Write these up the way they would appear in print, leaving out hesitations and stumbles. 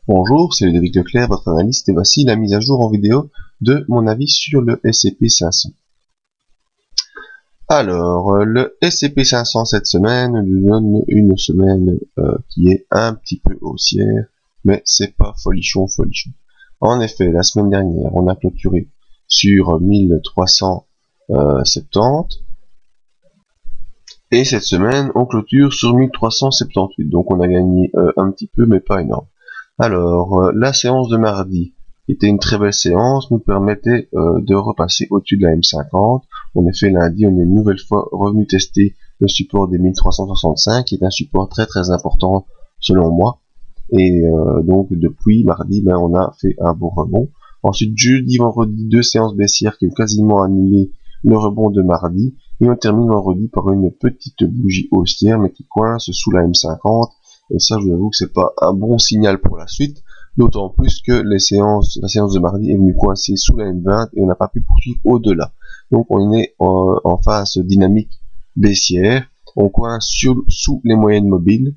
Bonjour, c'est Ludovic Leclerc, votre analyste, et voici la mise à jour en vidéo de mon avis sur le S&P 500. Alors, le S&P 500 cette semaine nous donne une semaine qui est un petit peu haussière, mais c'est pas folichon. En effet, la semaine dernière, on a clôturé sur 1370, et cette semaine, on clôture sur 1378, donc on a gagné un petit peu, mais pas énorme. Alors, la séance de mardi était une très belle séance, nous permettait de repasser au-dessus de la M50. En effet, lundi, on est une nouvelle fois revenu tester le support des 1365, qui est un support très important selon moi. Et donc, depuis mardi, on a fait un beau rebond. Ensuite, jeudi, vendredi, deux séances baissières qui ont quasiment annulé le rebond de mardi. Et on termine vendredi par une petite bougie haussière, mais qui coince sous la M50. Et ça, je vous avoue que c'est pas un bon signal pour la suite, d'autant plus que la séance de mardi est venue coincer sous la M20 et on n'a pas pu poursuivre au-delà. Donc on est en phase dynamique baissière, on coince sous les moyennes mobiles.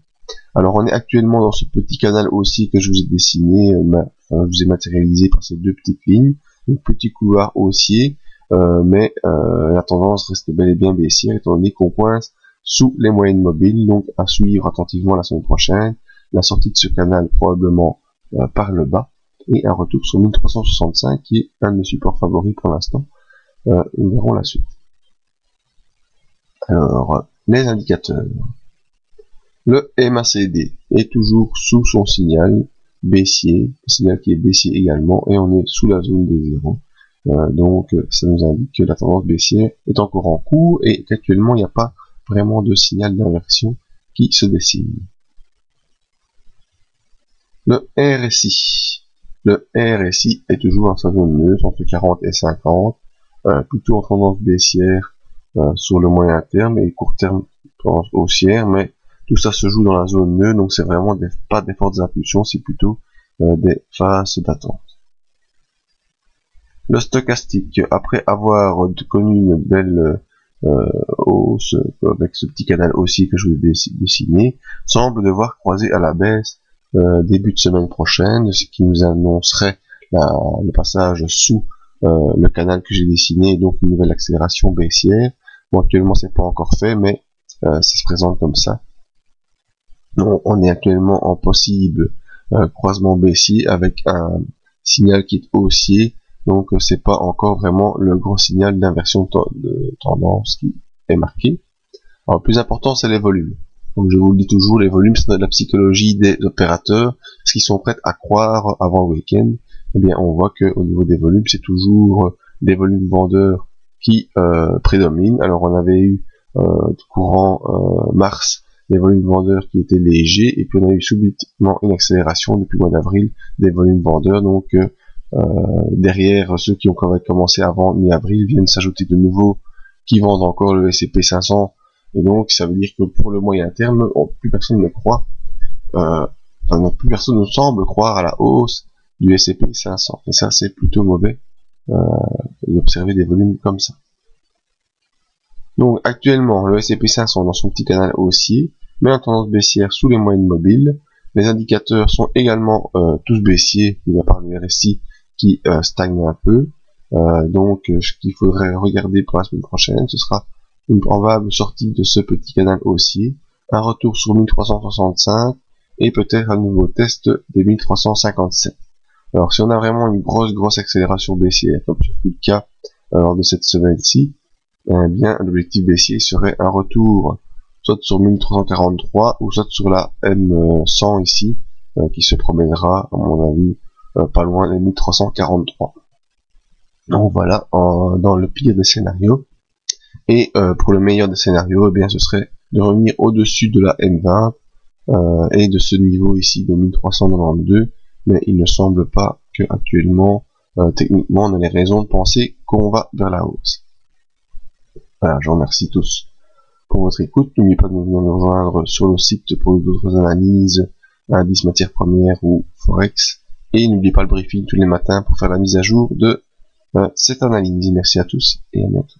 Alors on est actuellement dans ce petit canal haussier que je vous ai dessiné, je vous ai matérialisé par ces deux petites lignes, donc petit couloir haussier, mais la tendance reste bel et bien baissière étant donné qu'on coince sous les moyennes mobiles, donc à suivre attentivement la semaine prochaine, la sortie de ce canal probablement par le bas, et un retour sur 1365 qui est un de mes supports favoris pour l'instant. Nous verrons la suite. Alors, les indicateurs. Le MACD est toujours sous son signal baissier, le signal qui est baissier également, et on est sous la zone des zéros. Donc ça nous indique que la tendance baissière est encore en cours et qu'actuellement il n'y a pas vraiment de signal d'inversion qui se dessine. Le RSI. Le RSI est toujours en sa zone neutre, entre 40 et 50, plutôt en tendance baissière sur le moyen terme et court terme tendance haussière, mais tout ça se joue dans la zone neutre, donc c'est vraiment pas des fortes impulsions, c'est plutôt des phases d'attente. Le stochastique, après avoir connu une belle hausse avec ce petit canal haussier que je vous ai dessiné, semble devoir croiser à la baisse début de semaine prochaine, ce qui nous annoncerait le passage sous le canal que j'ai dessiné, et donc une nouvelle accélération baissière. Bon, actuellement c'est pas encore fait, mais ça se présente comme ça. Donc, on est actuellement en possible croisement baissier avec un signal qui est haussier. Donc c'est pas encore vraiment le gros signal d'inversion de tendance qui est marqué. Alors le plus important c'est les volumes. Comme je vous le dis toujours, les volumes c'est de la psychologie des opérateurs, ce qu'ils sont prêts à croire avant le week-end. Eh bien on voit que au niveau des volumes c'est toujours des volumes vendeurs qui prédominent. Alors on avait eu courant mars des volumes vendeurs qui étaient légers, et puis on a eu subitement une accélération depuis le mois d'avril des volumes vendeurs, donc derrière ceux qui ont commencé avant mi-avril viennent s'ajouter de nouveaux qui vendent encore le S&P 500, et donc ça veut dire que pour le moyen terme, plus personne ne croit, plus personne ne semble croire à la hausse du S&P 500, et ça c'est plutôt mauvais d'observer des volumes comme ça. Donc actuellement le S&P 500 dans son petit canal haussier, mais en tendance baissière sous les moyennes mobiles. Les indicateurs sont également tous baissiers, mis à part le RSI qui stagne un peu. Donc ce qu'il faudrait regarder pour la semaine prochaine, ce sera une probable sortie de ce petit canal haussier, un retour sur 1365 et peut-être un nouveau test des 1357. Alors si on a vraiment une grosse accélération baissière, comme ce fut le cas lors de cette semaine-ci, eh bien l'objectif baissier serait un retour soit sur 1343 ou soit sur la M100 ici, qui se promènera à mon avis pas loin des 1343. Donc voilà, dans le pire des scénarios. Et pour le meilleur des scénarios, eh bien ce serait de revenir au-dessus de la M20 et de ce niveau ici des 1392, mais il ne semble pas que actuellement techniquement on a les raisons de penser qu'on va vers la hausse. Voilà, je vous remercie tous pour votre écoute. N'oubliez pas de venir nous rejoindre sur le site pour d'autres analyses, indices matières premières ou forex, et n'oubliez pas le briefing tous les matins pour faire la mise à jour de cette analyse. Merci à tous et à bientôt.